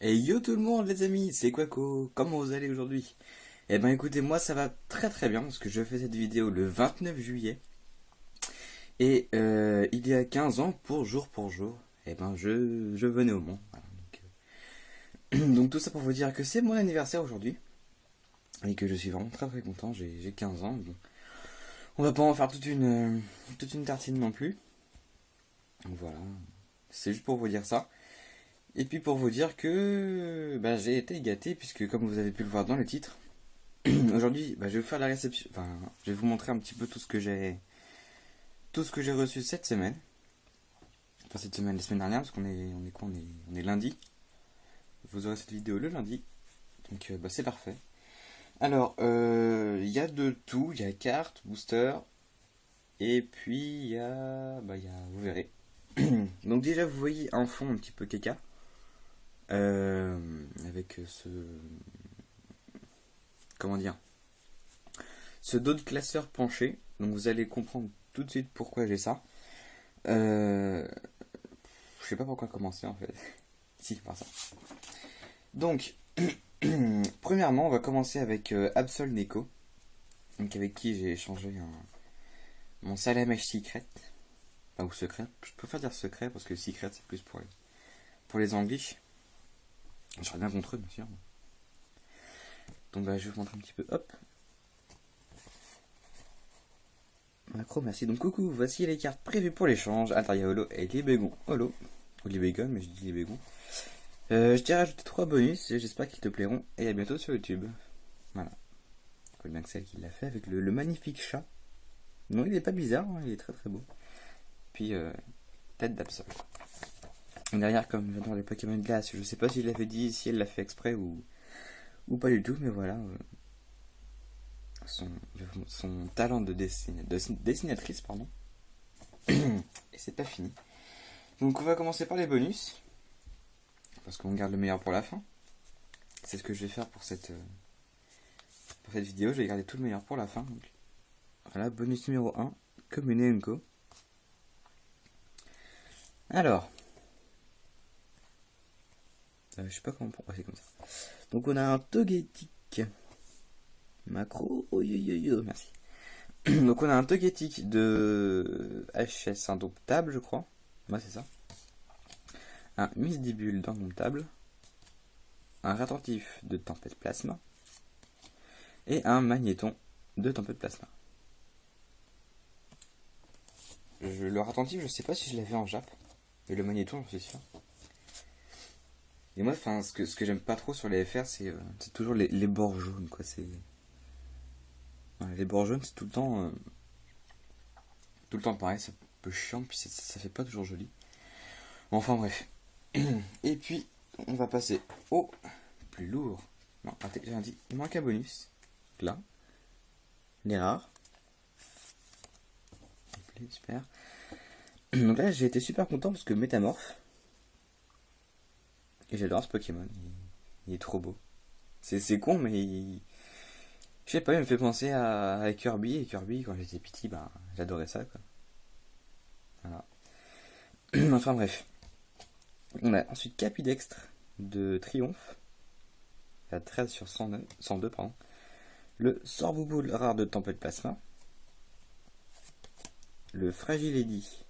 Et yo tout le monde les amis, c'est Quaco, comment vous allez aujourd'hui? Eh ben écoutez, moi ça va très très bien parce que je fais cette vidéo le 29 juillet et il y a 15 ans pour jour, eh ben je venais au monde. Voilà, donc tout ça pour vous dire que c'est mon anniversaire aujourd'hui et que je suis vraiment très très content, j'ai 15 ans. Bon. On va pas en faire toute une tartine non plus. Donc voilà, c'est juste pour vous dire ça. Et puis pour vous dire que bah, j'ai été gâté puisque comme vous avez pu le voir dans le titre, aujourd'hui, je vais vous faire la réception. Enfin, je vais vous montrer un petit peu tout ce que j'ai reçu cette semaine. Enfin, cette semaine, la semaine dernière, parce on est quoi on est lundi. Vous aurez cette vidéo le lundi. Donc, c'est parfait. Alors, il y a de tout. Il y a carte, booster. Et puis, vous verrez. Donc, déjà, vous voyez un fond un petit peu caca. Avec comment dire, ce dos de classeur penché. Donc, vous allez comprendre tout de suite pourquoi j'ai ça. Euh, je sais pas pourquoi commencer en fait. Si, par ça. Donc, premièrement, on va commencer avec Absol Neko, donc avec qui j'ai échangé mon salamèche secret. Enfin, ou secret. Je préfère dire secret parce que secret c'est plus pour les anglish. Je serais bien contre eux, bien sûr. Donc, je vais vous montrer un petit peu. Hop. Macro, merci. Donc, coucou, voici les cartes prévues pour l'échange. Altaria Holo et Libégon Holo. Ou Libégon, mais je dis Libégon. Je t'ai rajouté 3 bonus, j'espère qu'ils te plairont, et à bientôt sur YouTube. Voilà. Colin Axel qui l'a fait avec le magnifique chat. Non, il est pas bizarre, hein, il est très très beau. Puis, tête d'Absol. Derrière, comme j'adore les Pokémon de glace, je sais pas s'il l'avait dit, si elle l'a fait exprès ou pas du tout, mais voilà. Son talent de dessinatrice, pardon. Et c'est pas fini. Donc, on va commencer par les bonus. Parce qu'on garde le meilleur pour la fin. C'est ce que je vais faire pour cette vidéo. Je vais garder tout le meilleur pour la fin. Donc, voilà, bonus numéro 1, Commune et Unco. Alors, je sais pas comment c'est comme ça. Donc on a un Togetic macro, merci. Donc on a un Togetic de HS indomptable, je crois. Ouais, c'est ça. Un Misdibule d'indomptable. Un Ratentif de Tempête Plasma. Et un Magnéton de Tempête Plasma. Le Ratentif, je sais pas si je l'avais en Jap. Et le Magnéton, j'en suis sûr. Et moi, ce que j'aime pas trop sur les FR, c'est toujours les bords jaunes, quoi. Les bords jaunes, c'est tout le temps pareil, c'est un peu chiant, puis ça fait pas toujours joli. Enfin bref. Et puis, on va passer au plus lourd. Non, j'ai dit, il manque un bonus. Là, les rares. Super. Donc là, j'ai été super content parce que Métamorphe. Et j'adore ce Pokémon. Il est trop beau. C'est con, mais je sais pas, il me fait penser à Kirby. Et Kirby, quand j'étais petit, j'adorais ça, quoi. Voilà. Enfin bref. On a ensuite Capidextre de Triomphe. Il y a 13 sur 102, pardon. Le Sorbouboule rare de Tempête Plasma. Le Fragile Eddy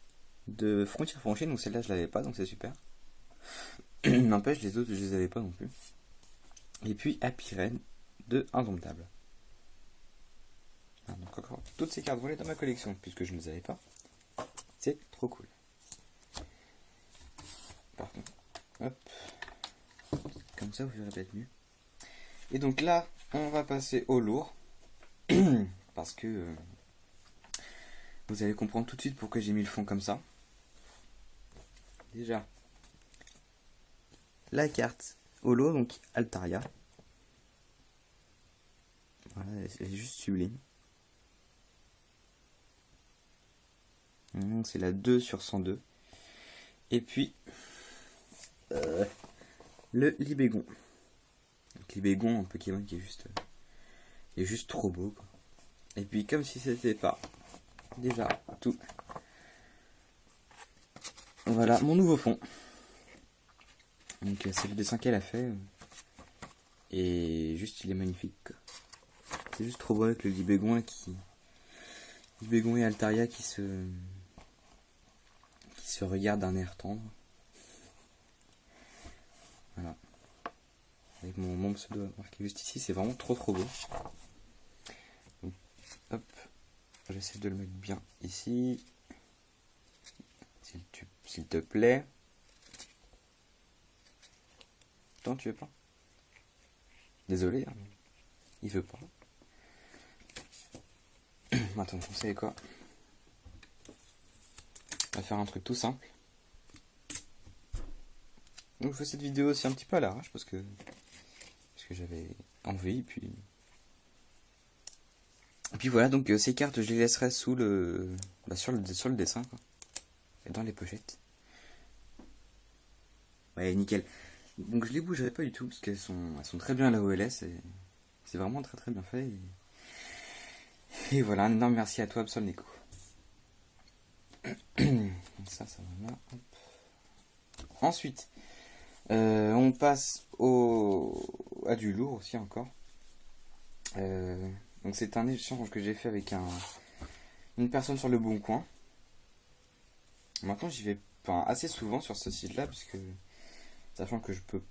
de Frontière Franchie. Donc celle-là, je l'avais pas, donc c'est super. N'empêche, les autres, je les avais pas non plus. Et puis Apirène de Indomptable. Donc encore, toutes ces cartes volées dans ma collection, puisque je ne les avais pas. C'est trop cool. Par contre, hop. Comme ça, vous verrez peut-être mieux. Et donc là, on va passer au lourd. Parce que vous allez comprendre tout de suite pourquoi j'ai mis le fond comme ça. Déjà, la carte holo, donc Altaria. Voilà, elle est juste sublime. C'est la 2 sur 102. Et puis, le Libégon. Donc Libégon, un Pokémon qui est juste trop beau, quoi. Et puis, comme si c'était pas déjà tout. Voilà, mon nouveau fond. Donc c'est le dessin qu'elle a fait. Et juste il est magnifique, quoi. C'est juste trop beau avec le libégon là Libégon et Altaria qui se regardent d'un air tendre. Voilà. Avec mon pseudo marqué juste ici, c'est vraiment trop beau. Donc, hop, j'essaie de le mettre bien ici. S'il te plaît. Attends, tu veux pas? Désolé, hein, il veut pas. Attends, vous savez quoi? On va faire un truc tout simple. Donc je fais cette vidéo aussi un petit peu à l'arrache parce que j'avais envie, puis voilà. Donc ces cartes je les laisserai sous sur le dessin, quoi, et dans les pochettes. Ouais, nickel. Donc je les bougerai pas du tout parce qu'elles sont très bien là où elles est. C'est vraiment très bien fait. Et voilà, un énorme merci à toi, Absol Nico. Ça va là. Hop. Ensuite, on passe à du lourd aussi encore. Donc c'est un échange que j'ai fait avec une personne sur le Bon Coin. Maintenant j'y vais assez souvent sur ce site-là, parce que sachant que je peux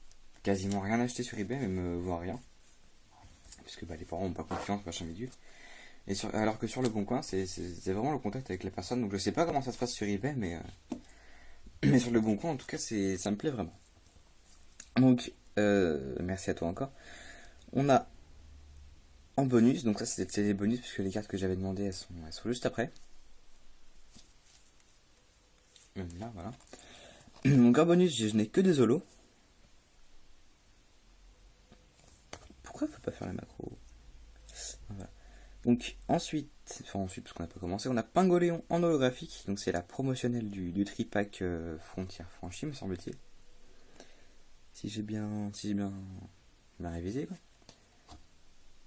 quasiment rien acheter sur eBay, même voir rien, puisque les parents n'ont pas confiance, machin bidule. Alors que sur le Bon Coin, c'est vraiment le contact avec la personne. Donc je sais pas comment ça se passe sur eBay, mais sur le Bon Coin, en tout cas, ça me plaît vraiment. Donc, merci à toi encore. On a en bonus, donc ça c'est des bonus, puisque les cartes que j'avais demandées, elles sont juste après. Là, voilà. Donc en bonus, je n'ai que des holos. Pourquoi faut pas faire la macro? Voilà. Donc ensuite, parce qu'on n'a pas commencé, on a Pingoléon en holographique. Donc c'est la promotionnelle du tripack Frontières Franchies, me semble-t-il. Si j'ai bien révisé, quoi.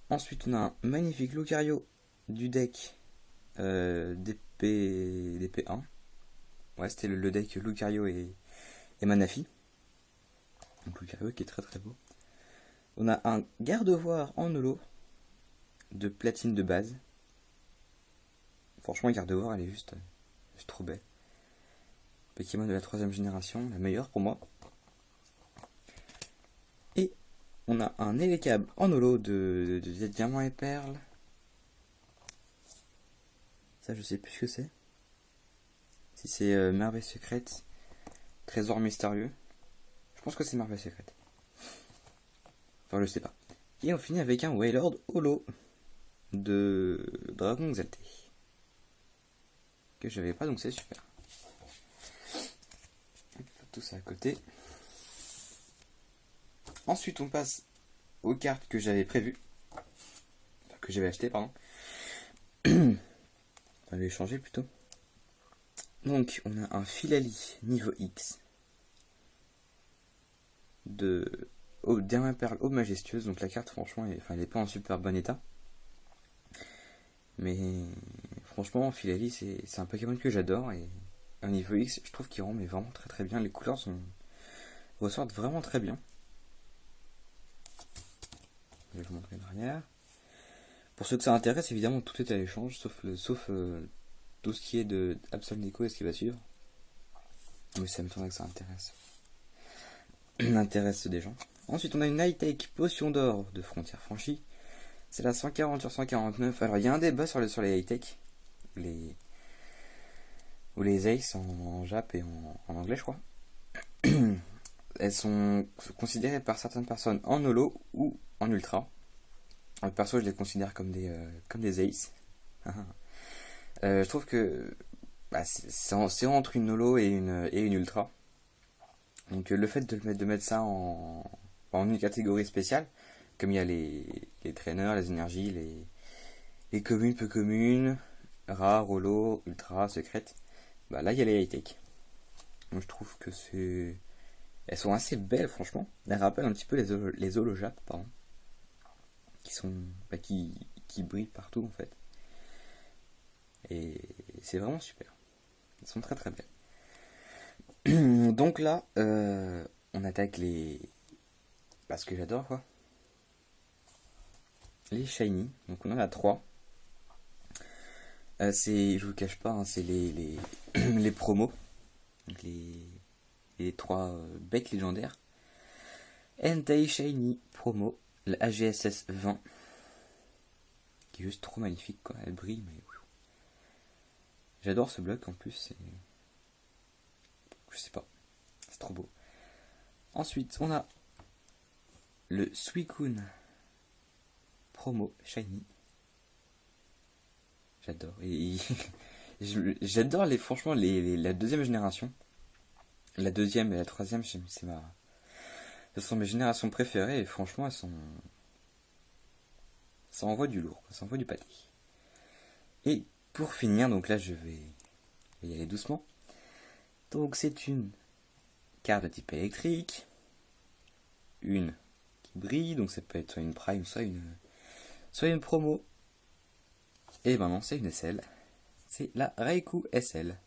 Ensuite, on a un magnifique Lucario du deck DP1. Ouais, c'était le deck Lucario et Manafi. Donc Lucario qui est très beau. On a un Gardevoir en holo de platine de base. Franchement, Gardevoir, elle est juste trop belle. Pokémon de la 3ème génération, la meilleure pour moi. Et on a un Elekab en holo de Diamant et Perle. Ça, je sais plus ce que c'est. Si c'est Merveille Secrète, Trésor Mystérieux. Je pense que c'est Merveille Secrète. Enfin, je sais pas. Et on finit avec un Wailord holo de Dragon Exalté, que j'avais pas, donc c'est super. Tout ça à côté. Ensuite, on passe aux cartes que j'avais prévues. Enfin, que j'avais achetées, pardon. On va échanger plutôt. Donc, on a un Filali niveau X de Diamant Perle Aube Majestueuse. Donc, la carte, franchement, elle est pas en super bon état. Mais franchement, Filali, c'est un Pokémon que j'adore. Et au niveau X, je trouve qu'il rend vraiment très bien. Les couleurs ressortent vraiment très bien. Je vais vous montrer derrière. Pour ceux que ça intéresse, évidemment, tout est à l'échange, sauf tout ce qui est de Absol Nico et ce qui va suivre. Mais ça m'étonnerait que ça intéresse des gens. Ensuite, on a une high-tech potion d'or de Frontières Franchies. C'est la 140 sur 149. Alors, il y a un débat sur les high-tech. Ou les Ace en Jap et en anglais, je crois. Elles sont considérées par certaines personnes en holo ou en ultra. Perso, je les considère comme des Ace. Je trouve que c'est entre une holo et une ultra. Donc le fait de mettre ça en une catégorie spéciale, comme il y a les traîneurs, les énergies, les communes, peu communes, rares, holo, ultra, secrètes, là il y a les high-tech. Donc je trouve que elles sont assez belles, franchement. Elles rappellent un petit peu les holojap, pardon, qui brillent partout en fait. Et c'est vraiment super. Elles sont très belles. Donc là, on attaque les... Parce que j'adore quoi. Les shiny. Donc on en a 3. Je vous le cache pas, hein, c'est les promos. Donc les 3 becs légendaires. Entei Shiny promo. La AGSS 20. Qui est juste trop magnifique quoi. Elle brille mais... J'adore ce bloc en plus. Je sais pas. C'est trop beau. Ensuite, on a le Suicune promo Shiny. J'adore. J'adore franchement la deuxième génération. La deuxième et la troisième, ce sont mes générations préférées et franchement, ça envoie du lourd, ça envoie du pâté. Et pour finir, donc là je vais y aller doucement. Donc c'est une carte de type électrique, une qui brille, donc ça peut être soit une prime, soit une promo. Et maintenant c'est une SL, c'est la Raikou SL.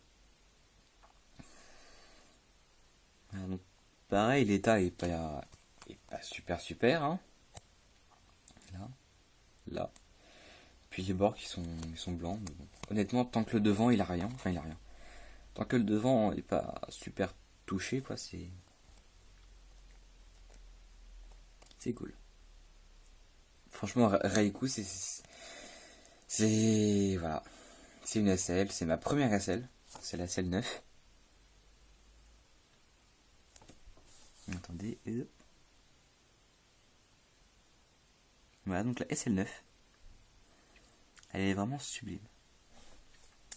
Donc, pareil, l'état est pas super, hein. Là. Puis les bords qui sont blancs. Mais bon. Honnêtement, tant que le devant il a rien, Tant que le devant est pas super touché, quoi, c'est cool. Franchement, Raikou, voilà, c'est une SL, c'est ma première SL, c'est la SL 9. Attendez. Voilà, donc la SL9. Elle est vraiment sublime.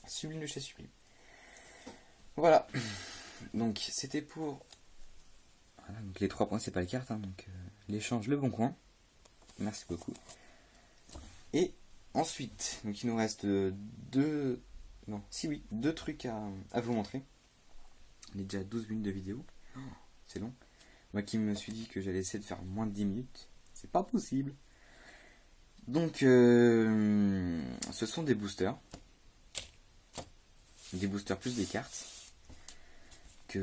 Sublime de chez sublime. Voilà. Donc c'était pour... Voilà, donc les 3 principales cartes. Hein, donc l'échange Le Bon Coin. Merci beaucoup. Et ensuite, donc il nous reste deux trucs à vous montrer. On est déjà à 12 minutes de vidéo. Oh, c'est long. Moi qui me suis dit que j'allais essayer de faire moins de 10 minutes. C'est pas possible. Donc, ce sont des boosters. Des boosters plus des cartes. Qui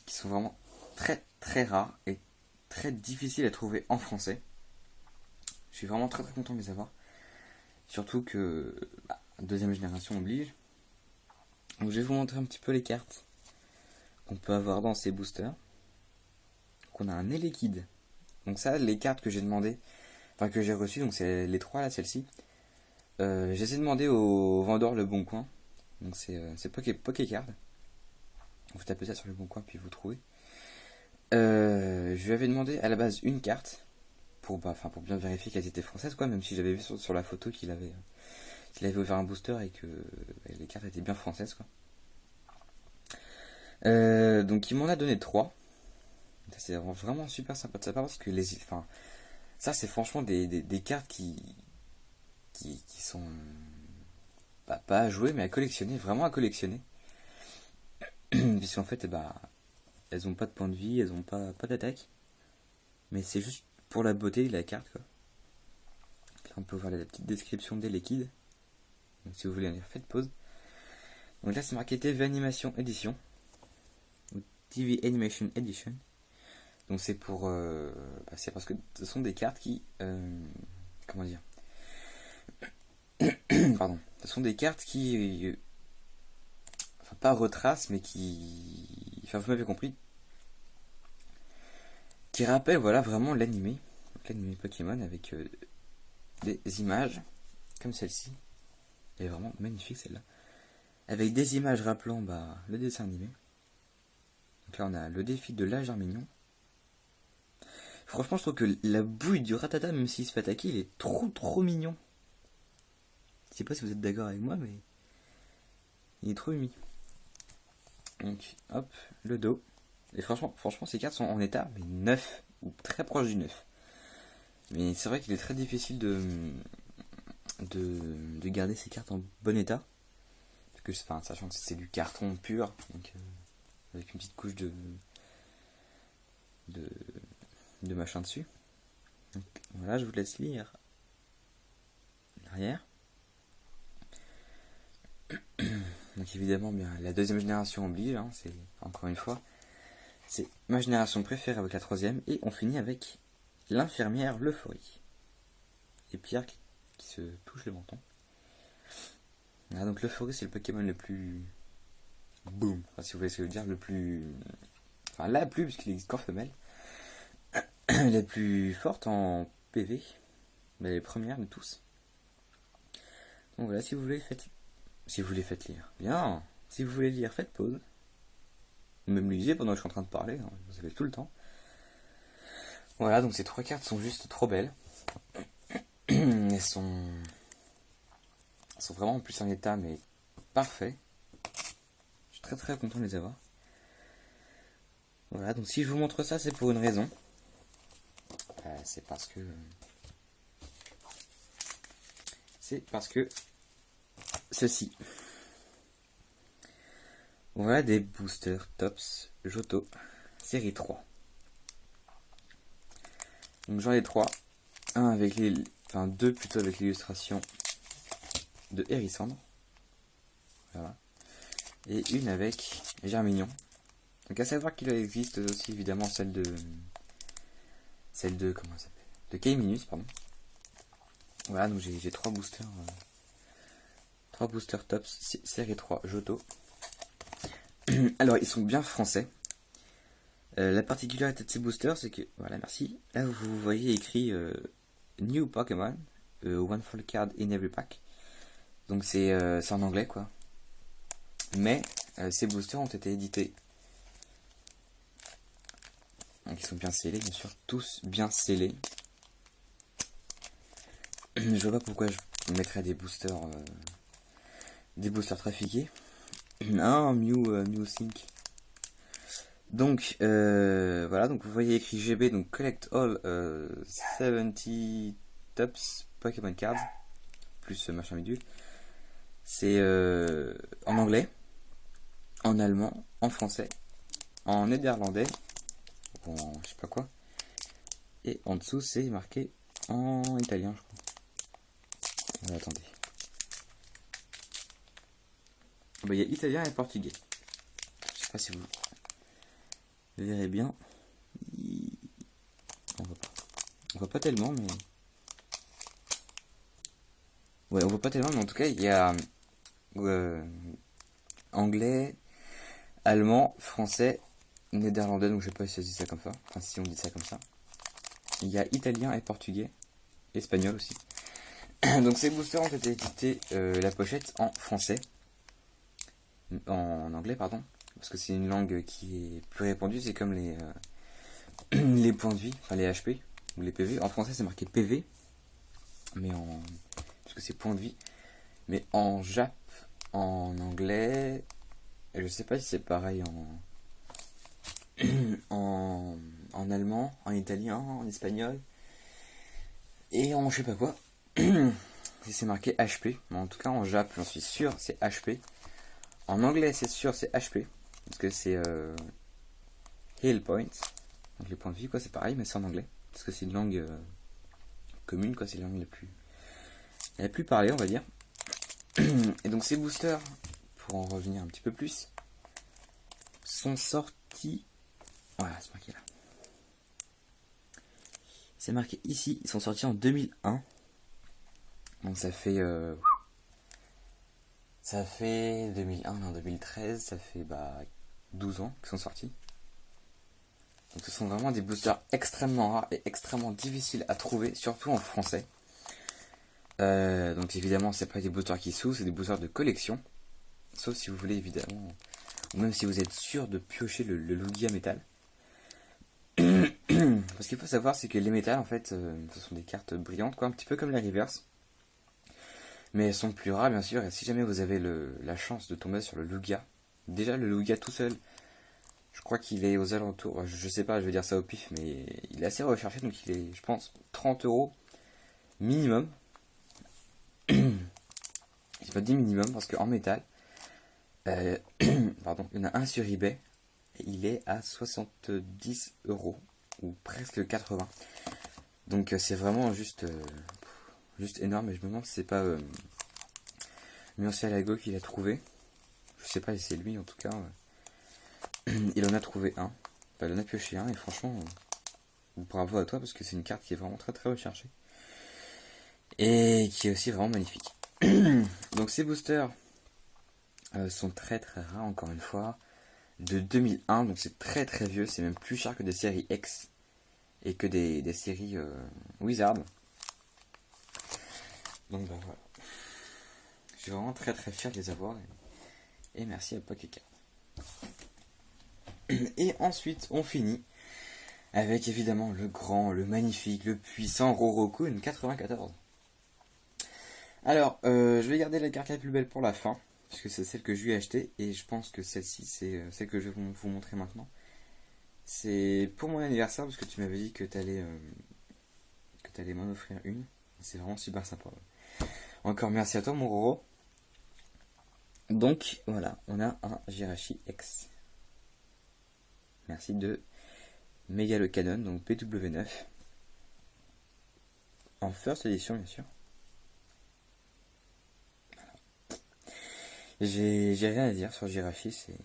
sont vraiment très très rares et très difficiles à trouver en français. Je suis vraiment très très content de les avoir. Surtout que deuxième génération oblige. Donc je vais vous montrer un petit peu les cartes qu'on peut avoir dans ces boosters. Donc on a un Elekid. Donc ça, les cartes que j'ai demandé, enfin que j'ai reçues, donc c'est les 3 là, celle-ci. J'ai essayé de demander au vendeur Le Bon Coin. Donc c'est Pokécard. Vous tapez ça sur Le Bon Coin puis vous trouvez. Je lui avais demandé à la base une carte pour bien vérifier qu'elle était française quoi, même si j'avais vu sur la photo qu'il avait ouvert un booster et que les cartes étaient bien françaises quoi. Donc il m'en a donné 3. C'est vraiment super sympa de sa part parce que ça c'est franchement des cartes qui sont pas à jouer mais à collectionner, vraiment à collectionner. Puisqu'en fait elles ont pas de point de vie, elles ont pas d'attaque. Mais c'est juste pour la beauté de la carte quoi. Là on peut voir la petite description des liquides. Donc si vous voulez en lire, faites pause. Donc là c'est marqué TV Animation Edition. Ou TV Animation Edition. Donc c'est pour... c'est parce que ce sont des cartes qui... comment dire Pardon. Ce sont des cartes qui... enfin pas retracent mais qui... Enfin vous m'avez compris. Qui rappellent voilà vraiment l'animé. L'animé Pokémon avec des images comme celle-ci. Elle est vraiment magnifique celle-là. Avec des images rappelant le dessin animé. Donc là on a le défi de l'âge Armignon. Franchement je trouve que la bouille du Rattata, même s'il se fait attaquer, il est trop mignon. Je sais pas si vous êtes d'accord avec moi mais il est trop mimi. Donc hop, le dos. Et franchement ces cartes sont en état mais neuf ou très proche du neuf. Mais c'est vrai qu'il est très difficile de garder ces cartes en bon état. Parce que sachant que c'est du carton pur, donc avec une petite couche de machin dessus. Donc, voilà, je vous laisse lire l'arrière. Donc évidemment, bien la deuxième génération oblige, hein, c'est encore une fois. C'est ma génération préférée avec la troisième. Et on finit avec l'infirmière l'euphorie. Et Pierre qui se touche le menton. Ah, donc l'euphorie c'est le Pokémon le plus... Boom. Enfin, si vous voulez ce que je veux dire, le plus... Enfin la plus, puisqu'il existe qu'en femelle. La plus forte en PV. Mais les premières de tous. Donc voilà, si vous voulez, faites lire. Bien. Si vous voulez lire, faites pause. Même lisez pendant que je suis en train de parler. Hein. Vous avez tout le temps. Voilà, donc ces 3 cartes sont juste trop belles. Elles sont vraiment en plus en état, mais parfait. Je suis très très content de les avoir. Voilà, donc si je vous montre ça, c'est pour une raison. C'est parce que ceci. Voilà des boosters Tops Johto série 3. Donc j'en ai 3. Deux plutôt avec l'illustration de Hérissandre. Voilà. Et une avec Germignon. Donc à savoir qu'il existe aussi évidemment celle de comment ça s'appelle, de K-Minus, pardon. Voilà, donc j'ai 3 boosters. 3 boosters Tops série 3 Johto. Alors ils sont bien français. La particularité de ces boosters, c'est que, voilà, merci. Là vous voyez écrit New Pokémon, one full card in every pack. Donc c'est en anglais quoi. Mais ces boosters ont été édités. Donc ils sont bien scellés, bien sûr, tous bien scellés. Je vois pas pourquoi je mettrais des boosters trafiqués. Ah, Mew Sync. Donc voilà, donc vous voyez écrit GB, donc collect all 70 tops Pokémon cards plus machin bidule. C'est en anglais, en allemand, en français, en néerlandais, en je sais pas quoi, et en dessous c'est marqué en italien, je crois. Attendez. Il y a italien et portugais. Je sais pas si vous verrez bien. On voit pas tellement, mais... Ouais, on voit pas tellement, mais en tout cas, il y a anglais, allemand, français, néerlandais, donc je sais pas si on dit ça comme ça. Enfin, si on dit ça comme ça. Il y a italien et portugais, espagnol aussi. Donc ces boosters ont été édités, la pochette en français, en anglais, pardon, parce que c'est une langue qui est plus répandue, c'est comme les, les points de vie, enfin les HP, ou les PV. En français c'est marqué PV, mais parce que c'est points de vie. Mais en Jap, en anglais, je sais pas si c'est pareil en allemand, en italien, en espagnol, et en je sais pas quoi. Si c'est marqué HP, mais en tout cas en Jap, j'en suis sûr, c'est HP. En anglais, c'est sûr, c'est HP, parce que c'est Heal Points, donc les points de vie, quoi, c'est pareil, mais c'est en anglais, parce que c'est une langue commune, quoi, c'est la langue la plus parlée, on va dire. Et donc ces boosters, pour en revenir un petit peu plus, sont sortis... Voilà, c'est marqué là. C'est marqué ici, ils sont sortis en 2001. Donc ça fait 2001, non 2013, ça fait 12 ans qu'ils sont sortis. Donc ce sont vraiment des boosters extrêmement rares et extrêmement difficiles à trouver, surtout en français. Donc évidemment c'est pas des boosters qui s'ouvrent, c'est des boosters de collection. Sauf si vous voulez évidemment, ou même si vous êtes sûr de piocher le Lugia métal. Parce qu'il faut savoir c'est que les métals en fait ce sont des cartes brillantes quoi, un petit peu comme la reverse. Mais elles sont plus rares bien sûr, et si jamais vous avez la chance de tomber sur le Lugia, déjà le Lugia tout seul, je crois qu'il est aux alentours, je sais pas, je vais dire ça au pif, mais il est assez recherché, donc il est, je pense, 30 € minimum. J'ai pas dit minimum parce qu'en métal, pardon, il y en a un sur eBay, et il est à 70 €, ou presque 80. Donc c'est vraiment juste énorme, et je me demande si c'est pas Murcielago qui l'a trouvé. Je sais pas si c'est lui en tout cas. Il en a trouvé un. Bah, elle en a pioché un et franchement, bravo à toi parce que c'est une carte qui est vraiment très très recherchée. Et qui est aussi vraiment magnifique. Donc ces boosters sont très très rares encore une fois. De 2001, donc c'est très très vieux, c'est même plus cher que des séries X et que des séries Wizard. Donc bah voilà. Je suis vraiment très très fier de les avoir et merci à Pokécard. Et ensuite on finit avec évidemment le grand, le magnifique, le puissant Rorokun 94. Alors je vais garder la carte la plus belle pour la fin, puisque c'est celle que je lui ai achetée et je pense que celle-ci c'est celle que je vais vous montrer maintenant. C'est pour mon anniversaire parce que tu m'avais dit que t'allais m'en offrir une. C'est vraiment super sympa. Encore merci à toi mon Roro. Donc voilà, on a un Jirachi X. Merci de Megalocanon, donc PW9. En first edition bien sûr. J'ai rien à dire sur Jirachi, c'est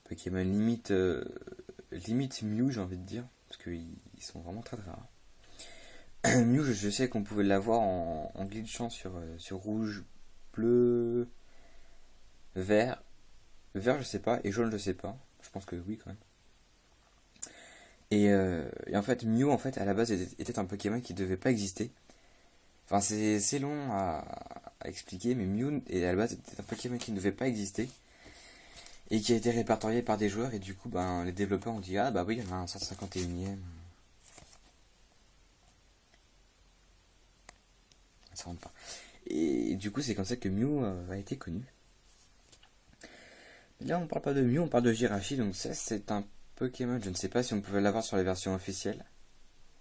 Pokémon limite limite Mew j'ai envie de dire, parce qu'ils sont vraiment très très rares. Mew je sais qu'on pouvait l'avoir en glitchant sur rouge, bleu, vert je sais pas, et jaune je sais pas, je pense que oui quand même. Et en fait Mew en fait à la base était un Pokémon qui devait pas exister. Enfin c'est long à expliquer, mais Mew à la base était un Pokémon qui ne devait pas exister et qui a été répertorié par des joueurs et du coup ben les développeurs ont dit ah bah oui il y en a un 151ème. Ça rentre pas. Et du coup c'est comme ça que Mew a été connu. Là on parle pas de Mew, on parle de Jirachi, donc ça c'est un Pokémon, je ne sais pas si on pouvait l'avoir sur les versions officielles,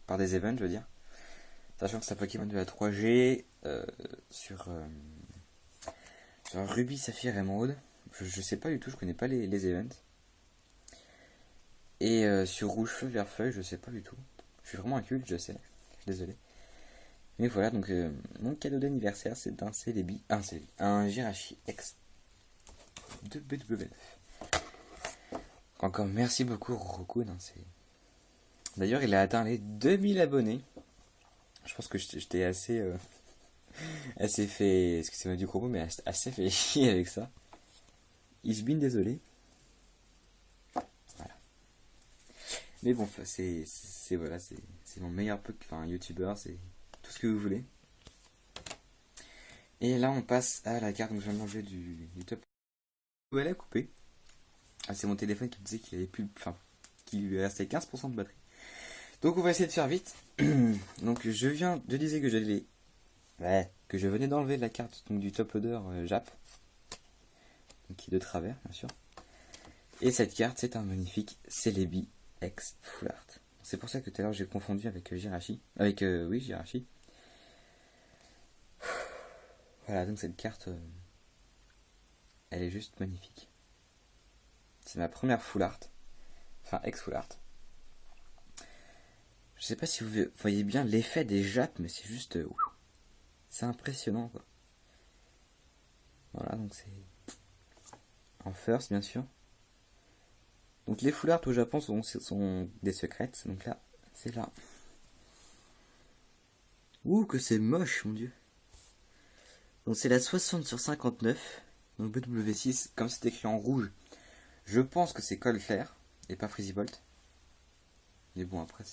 par des events je veux dire. Sachant que c'est un Pokémon de la 3G sur Ruby, Saphir, Emerald. Je sais pas du tout, je connais pas les events. Et sur Rouge, Feu, Vert, Feuille, je sais pas du tout. Je suis vraiment inculte, je sais. Désolé. Mais voilà, donc mon cadeau d'anniversaire c'est un Celebi, un Jirachi X de BW9. Encore merci beaucoup Rorokun. D'ailleurs il a atteint les 2000 abonnés. Je pense que j'étais assez assez fait, excusez-moi du gros mot, mais assez fait chier avec ça. I've been désolé. Voilà. Mais bon, voilà, c'est mon meilleur youtubeur, c'est tout ce que vous voulez. Et là on passe à la carte, donc je viens de manger du top. Où elle a coupé. Ah, c'est mon téléphone qui me disait qu'il avait plus, qu'il lui restait 15% de batterie. Donc on va essayer de faire vite. Donc je disais que que je venais d'enlever la carte donc, du top loader Jap, donc, qui est de travers bien sûr. Et cette carte c'est un magnifique Celebi X Full Art. C'est pour ça que tout à l'heure j'ai confondu avec Jirachi. Oui Jirachi. Voilà, donc cette carte elle est juste magnifique. C'est ma première Full Art. Enfin X Full Art. Je sais pas si vous voyez bien l'effet des jappes, mais c'est juste c'est impressionnant quoi. Voilà, donc c'est en first bien sûr. Donc les full art au Japon sont des secrètes, donc là, c'est là. Ouh que c'est moche mon dieu. Donc c'est la 60 sur 59, donc BW6, comme c'est écrit en rouge, je pense que c'est Cold Clair, et pas Freezy Bolt. Mais bon après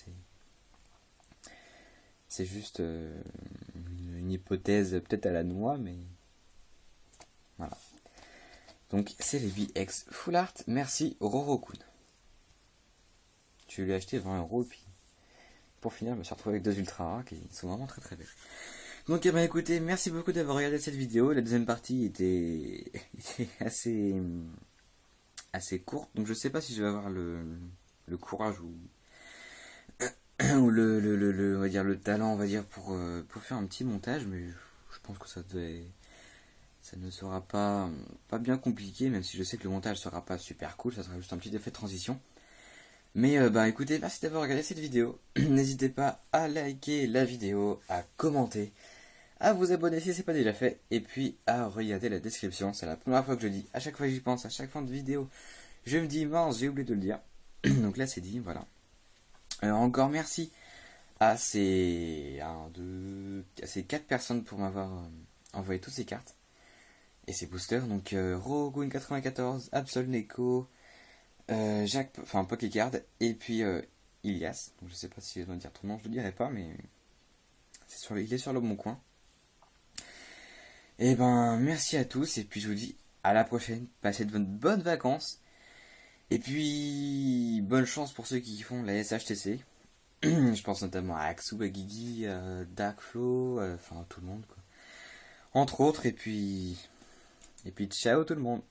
c'est juste une hypothèse peut-être à la noix, mais voilà. Donc c'est les VX Full Art, merci Rorokun. Je lui ai acheté 20 € et puis pour finir je me suis retrouvé avec deux ultra rares qui sont vraiment très très belles. Donc écoutez, merci beaucoup d'avoir regardé cette vidéo. La deuxième partie était assez courte, donc je sais pas si je vais avoir le courage ou ou on va dire le talent, on va dire pour faire un petit montage, mais je pense que ça ne sera pas bien compliqué, même si je sais que le montage sera pas super cool, ça sera juste un petit effet de transition. Mais écoutez, merci d'avoir regardé cette vidéo. N'hésitez pas à liker la vidéo, à commenter, à vous abonner si c'est pas déjà fait, et puis à regarder la description. C'est la première fois que je dis, à chaque fois que j'y pense, à chaque fin de vidéo, je me dis mince, j'ai oublié de le dire. Donc là c'est dit, voilà. Encore merci à ces, à ces 4 personnes pour m'avoir envoyé toutes ces cartes et ces boosters. Donc Rogoon94, Absol Neko, Jacques, enfin Pokécard, et puis Ilias. Donc je sais pas si je dois dire ton nom, je le dirai pas, mais il est sur le bon coin. Et ben merci à tous, et puis je vous dis à la prochaine. Passez de bonnes vacances. Et puis bonne chance pour ceux qui font la SHTC. Je pense notamment à Axou, à Guigui, à Darkflow, enfin tout le monde quoi. Entre autres, et puis ciao tout le monde.